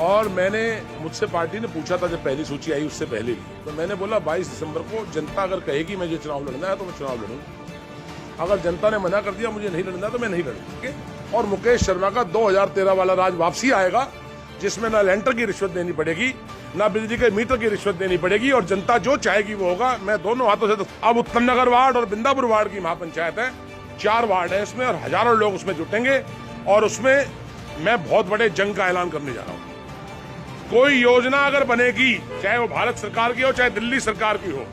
और मैंने मुझसे पार्टी ने पूछा था जब पहली सूची आई उससे पहले भी, तो मैंने बोला 22 दिसंबर को जनता अगर कहेगी मुझे चुनाव लड़ना है तो मैं चुनाव लड़ूंगा। अगर जनता ने मना कर दिया मुझे नहीं लड़ना तो मैं नहीं लड़ूंगा। और मुकेश शर्मा का 2013 वाला राज वापसी आएगा, जिसमें ना लेंटर की रिश्वत देनी पड़ेगी, ना बिजली के मीटर की रिश्वत देनी पड़ेगी, और जनता जो चाहेगी वो होगा। मैं दोनों हाथों से अब उत्तम नगर वार्ड और बिंदापुर वार्ड की महापंचायत है, 4 वार्ड है इसमें, और हजारों लोग उसमें जुटेंगे, और उसमें मैं बहुत बड़े जंग का ऐलान करने जा रहा हूं। कोई योजना अगर बनेगी, चाहे वो भारत सरकार की हो चाहे दिल्ली सरकार की हो,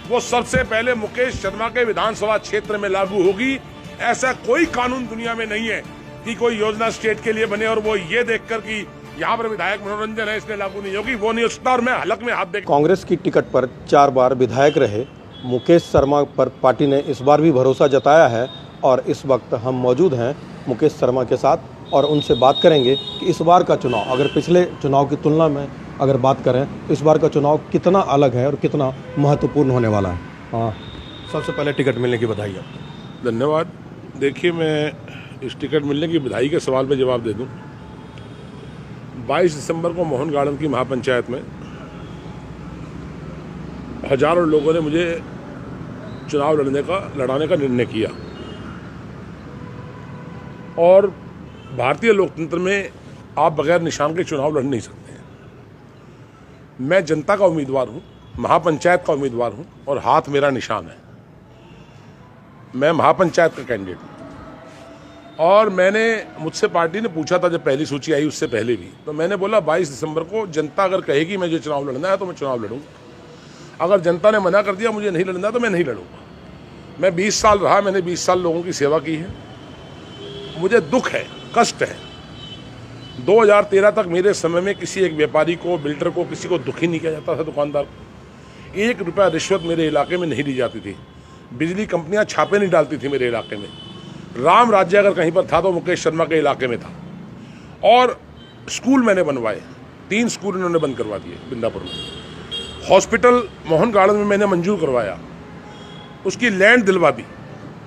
वो सबसे पहले मुकेश शर्मा के विधानसभा क्षेत्र में लागू होगी। ऐसा कोई कानून दुनिया में नहीं है कि कोई योजना स्टेट के लिए बने और वो ये देखकर कि यहाँ पर विधायक मनोरंजन है इसलिए लागू नहीं होगी, वो नहीं हो सकता। और मैं हलक में हाथ देख, कांग्रेस की टिकट पर 4 बार विधायक रहे मुकेश शर्मा पर पार्टी ने इस बार भी भरोसा जताया है, और इस वक्त हम मौजूद हैं मुकेश शर्मा के साथ और उनसे बात करेंगे कि इस बार का चुनाव, अगर पिछले चुनाव की तुलना में अगर बात करें तो इस बार का चुनाव कितना अलग है और कितना महत्वपूर्ण होने वाला है। हाँ, सबसे पहले टिकट मिलने की बधाई आपको। धन्यवाद। देखिए, मैं इस टिकट मिलने की बधाई के सवाल पे जवाब दे दूं। 22 दिसंबर को मोहन गार्डन की महापंचायत में हजारों लोगों ने मुझे चुनाव लड़ाने का निर्णय किया, और भारतीय लोकतंत्र में आप बगैर निशान के चुनाव लड़ नहीं सकते हैं। मैं जनता का उम्मीदवार हूं, महापंचायत का उम्मीदवार हूं, और हाथ मेरा निशान है। मैं महापंचायत का कैंडिडेट हूं, और मुझसे पार्टी ने पूछा था जब पहली सूची आई उससे पहले भी, तो मैंने बोला 22 दिसंबर को जनता अगर कहेगी मुझे चुनाव लड़ना है तो मैं चुनाव लड़ूंगा। अगर जनता ने मना कर दिया मुझे नहीं लड़ना तो मैं नहीं लड़ूंगा। मैं 20 साल रहा, मैंने 20 साल लोगों की सेवा की है। मुझे दुख है, कष्ट है। 2013 तक मेरे समय में किसी एक व्यापारी को, बिल्डर को, किसी को दुखी नहीं किया जाता था, दुकानदार को 1 रुपया रिश्वत मेरे इलाके में नहीं दी जाती थी। बिजली कंपनियां छापे नहीं डालती थी मेरे इलाके में। राम राज्य अगर कहीं पर था तो मुकेश शर्मा के इलाके में था। और स्कूल मैंने बनवाए, 3 स्कूल इन्होंने बंद करवा दिए बिंदापुर में। हॉस्पिटल मोहन गार्डन में मैंने मंजूर करवाया, उसकी लैंड दिलवा दी,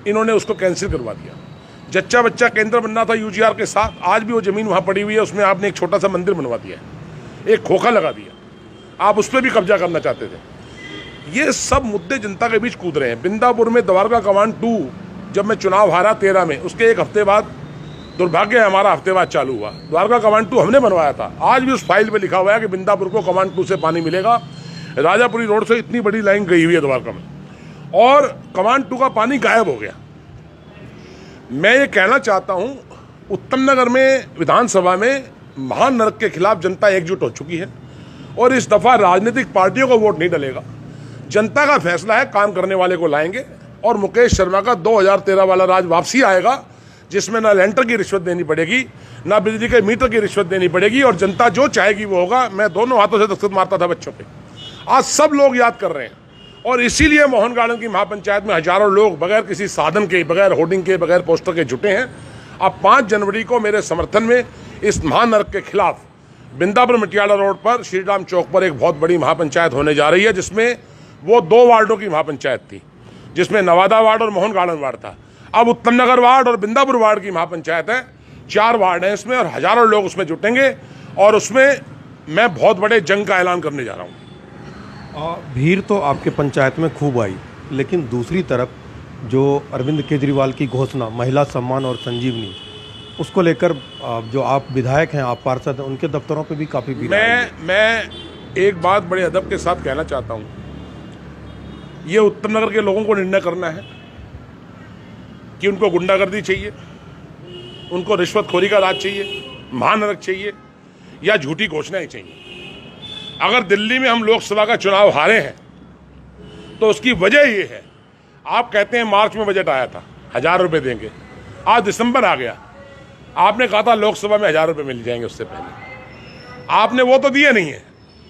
इन्होंने उसको कैंसिल करवा दिया। जच्चा बच्चा केंद्र बनना था यूजीआर के साथ, आज भी वो जमीन वहाँ पड़ी हुई है, उसमें आपने एक छोटा सा मंदिर बनवा दिया है, एक खोखा लगा दिया, आप उस पर भी कब्जा करना चाहते थे। ये सब मुद्दे जनता के बीच कूद रहे हैं। बिंदापुर में द्वारका कमान 2 जब मैं चुनाव हारा 13 में, उसके एक हफ्ते बाद दुर्भाग्य हमारा हफ्ते बाद चालू हुआ। द्वारका कमान 2 हमने बनवाया था, आज भी उस फाइल पे लिखा हुआ है कि बिंदापुर को कमान 2 से पानी मिलेगा। राजापुरी रोड से इतनी बड़ी लाइन गई हुई है द्वारका में, और कमान 2 का पानी गायब हो गया। मैं ये कहना चाहता हूं, उत्तम नगर में विधानसभा में महानरक के खिलाफ जनता एकजुट हो चुकी है, और इस दफा राजनीतिक पार्टियों को वोट नहीं डलेगा। जनता का फैसला है, काम करने वाले को लाएंगे, और मुकेश शर्मा का 2013 वाला राज वापसी आएगा, जिसमें ना लेंटर की रिश्वत देनी पड़ेगी, ना बिजली के मीटर की रिश्वत देनी पड़ेगी, और जनता जो चाहेगी वो होगा। मैं दोनों हाथों से दस्तखत मारता था बच्चों पे, आज सब लोग याद कर रहे हैं। और इसीलिए मोहन गार्डन की महापंचायत में हजारों लोग बगैर किसी साधन के, बगैर होर्डिंग के, बगैर पोस्टर के जुटे हैं। अब 5 जनवरी को मेरे समर्थन में इस महानरक के खिलाफ बिंदापुर मटियाला रोड पर श्रीराम चौक पर एक बहुत बड़ी महापंचायत होने जा रही है, जिसमें वो 2 वार्डों की महापंचायत थी, जिसमें नवादा वार्ड और मोहन गार्डन वार्ड था। अब उत्तम नगर वार्ड और बिंदापुर वार्ड की महापंचायत है, 4 वार्ड है इसमें, और हजारों लोग उसमें जुटेंगे, और उसमें मैं बहुत बड़े जंग का ऐलान करने जा रहा हूँ। भीड़ तो आपके पंचायत में खूब आई, लेकिन दूसरी तरफ जो अरविंद केजरीवाल की घोषणा महिला सम्मान और संजीवनी, उसको लेकर जो आप विधायक हैं, आप पार्षद हैं, उनके दफ्तरों पे भी काफ़ी भीड़ आई। मैं एक बात बड़े अदब के साथ कहना चाहता हूँ, ये उत्तम नगर के लोगों को निर्णय करना है कि उनको गुंडागर्दी चाहिए, उनको रिश्वतखोरी का राज चाहिए, महानरक चाहिए, या झूठी घोषणाएं चाहिए। अगर दिल्ली में हम लोकसभा का चुनाव हारे हैं तो उसकी वजह ये है, आप कहते हैं मार्च में बजट आया था 1000 रुपये देंगे, आज दिसंबर आ गया, आपने कहा था लोकसभा में 1000 रुपये मिल जाएंगे, उससे पहले आपने वो तो दिए नहीं है।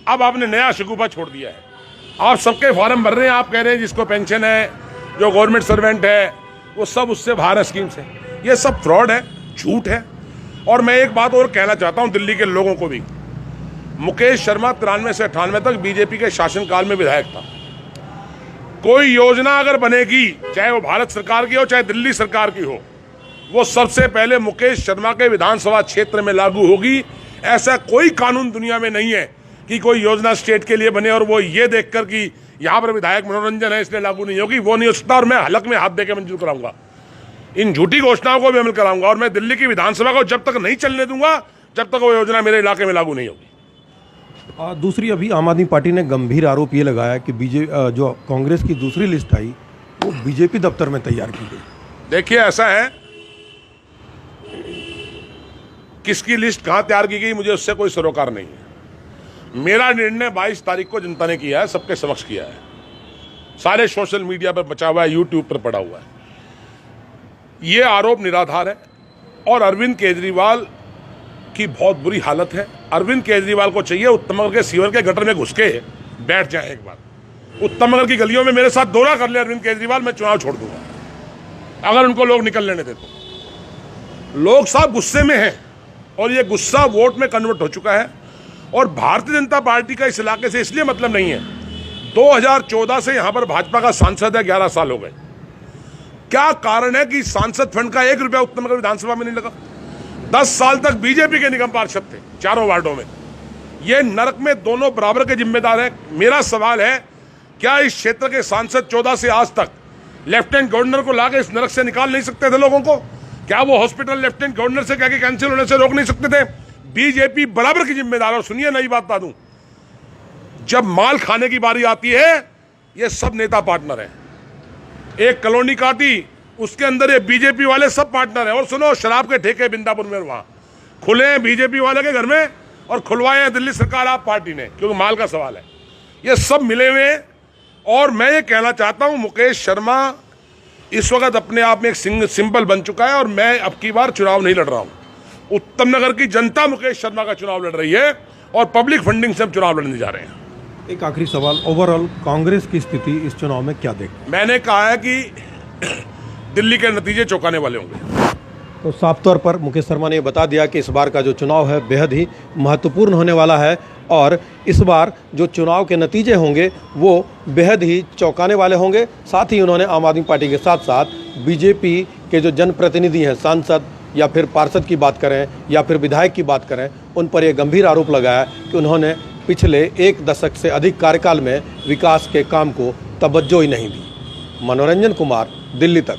अब आपने नया शगुफा छोड़ दिया है, आप सबके फॉर्म भर रहे हैं, आप कह रहे हैं जिसको पेंशन है, जो गवर्नमेंट सर्वेंट है, वो सब उससे बाहर है स्कीम से। ये सब फ्रॉड है, झूठ है। और मैं एक बात और कहना चाहता हूँ दिल्ली के लोगों को भी, मुकेश शर्मा 93 से 98 तक बीजेपी के शासनकाल में विधायक था। कोई योजना अगर बनेगी, चाहे वो भारत सरकार की हो चाहे दिल्ली सरकार की हो, वो सबसे पहले मुकेश शर्मा के विधानसभा क्षेत्र में लागू होगी। ऐसा कोई कानून दुनिया में नहीं है कि कोई योजना स्टेट के लिए बने और वो ये देखकर कि यहाँ पर विधायक मनोरंजन है इसलिए लागू नहीं होगी, वो नहीं हो सकता। और मैं हलक में हाथ देकर मंजूर कराऊंगा, इन झूठी घोषणाओं को भी अमल कराऊंगा। और मैं दिल्ली की विधानसभा को जब तक नहीं चलने दूंगा जब तक वो योजना मेरे इलाके में लागू नहीं होगी। दूसरी, अभी आम आदमी पार्टी ने गंभीर आरोप ये लगाया कि जो कांग्रेस की दूसरी लिस्ट आई वो बीजेपी दफ्तर में तैयार की गई। देखिए, ऐसा है, किसकी लिस्ट कहां तैयार की गई मुझे उससे कोई सरोकार नहीं है। मेरा निर्णय 22 तारीख को जनता ने किया है, सबके समक्ष किया है, सारे सोशल मीडिया पर बचा हुआ है, यूट्यूब पर पड़ा हुआ है। ये आरोप निराधार है और अरविंद केजरीवाल की बहुत बुरी हालत है। अरविंद केजरीवाल को चाहिए उत्तम नगर के सीवर के गटर में घुस के बैठ जाए एक बार। उत्तम नगर की गलियों में मेरे साथ दौरा कर ले अरविंद केजरीवाल, मैं चुनाव छोड़ दूंगा अगर उनको लोग निकल लेने दे तो। लोग साहब गुस्से में हैं और ये गुस्सा वोट में कन्वर्ट हो चुका है। और भारतीय जनता पार्टी का इस इलाके से इसलिए मतलब नहीं है, 2014 से यहां पर भाजपा का सांसद है, 11 साल हो गए। क्या कारण है कि सांसद फंड का 1 रुपया उत्तम नगर विधानसभा में नहीं लगा? 10 साल तक बीजेपी के निगम पार्षद थे चारों वार्डों में। ये नरक में दोनों बराबर के जिम्मेदार हैं। मेरा सवाल है, क्या इस क्षेत्र के सांसद 14 से आज तक लेफ्टिनेंट गवर्नर को लाकर इस नरक से निकाल नहीं सकते थे लोगों को? क्या वो हॉस्पिटल लेफ्टिनेंट गवर्नर से कह के कैंसिल होने से रोक नहीं सकते थे? बीजेपी बराबर की जिम्मेदार है। और सुनिए, नई बात बता दूं, जब माल खाने की बारी आती है ये सब नेता पार्टनर हैं। एक कॉलोनी काटी, उसके अंदर ये बीजेपी वाले सब पार्टनर हैं। और सुनो, शराब के ठेके बिंदापुर में वहां खुले हैं बीजेपी वाले के घर में और खुलवाए हैं दिल्ली सरकार आप पार्टी ने, क्योंकि माल का सवाल है। ये सब मिले हुए हैं। और मैं ये कहना चाहता हूं, मुकेश शर्मा इस वक्त अपने आप में एक सिंबल बन चुका है। और मैं अब की बार चुनाव नहीं लड़ रहा हूं, उत्तम नगर की जनता मुकेश शर्मा का चुनाव लड़ रही है और पब्लिक फंडिंग से हम चुनाव लड़ने जा रहे हैं। एक आखिरी सवाल, ओवरऑल कांग्रेस की स्थिति इस चुनाव में क्या देखते? मैंने कहा है कि दिल्ली के नतीजे चौंकाने वाले होंगे। तो साफ तौर पर मुकेश शर्मा ने ये बता दिया कि इस बार का जो चुनाव है बेहद ही महत्वपूर्ण होने वाला है और इस बार जो चुनाव के नतीजे होंगे वो बेहद ही चौंकाने वाले होंगे। साथ ही उन्होंने आम आदमी पार्टी के साथ साथ बीजेपी के जो जनप्रतिनिधि हैं, सांसद या फिर पार्षद की बात करें या फिर विधायक की बात करें, उन पर यह गंभीर आरोप लगाया कि उन्होंने पिछले 1 दशक से अधिक कार्यकाल में विकास के काम को तवज्जो ही नहीं दी। मनोरंजन कुमार, दिल्ली तक।